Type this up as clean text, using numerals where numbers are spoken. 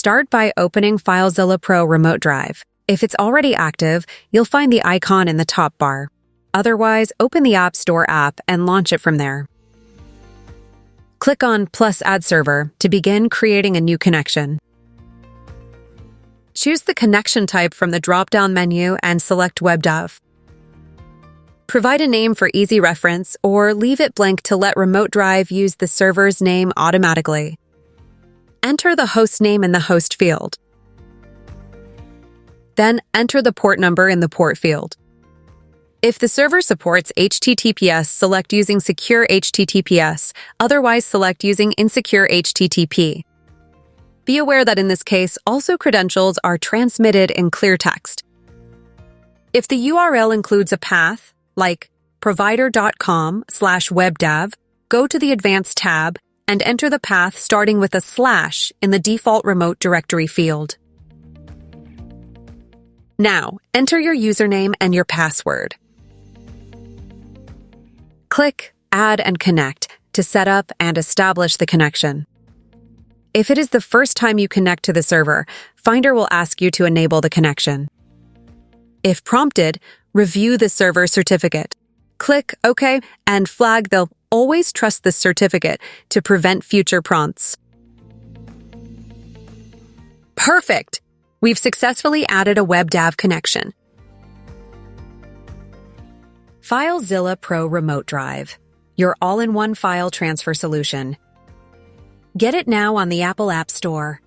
Start by opening FileZilla Pro RemoteDrive. If it's already active, you'll find the icon in the top bar. Otherwise, open the App Store app and launch it from there. Click on Plus Add Server to begin creating a new connection. Choose the connection type from the drop-down menu and select WebDAV. Provide a name for easy reference or leave it blank to let RemoteDrive use the server's name automatically. Enter the host name in the host field. Then enter the port number in the port field. If the server supports HTTPS, select using Secure HTTPS, otherwise select using Insecure HTTP. Be aware that in this case, also credentials are transmitted in clear text. If the URL includes a path, like provider.com/webdav, go to the Advanced tab and enter the path starting with a / in the default remote directory field. Now, enter your username and your password. Click Add and Connect to set up and establish the connection. If it is the first time you connect to the server, Finder will ask you to enable the connection. If prompted, review the server certificate. Click OK and flag they'll always trust this certificate to prevent future prompts. Perfect! We've successfully added a WebDAV connection. FileZilla Pro RemoteDrive, your all-in-one file transfer solution. Get it now on the Apple App Store.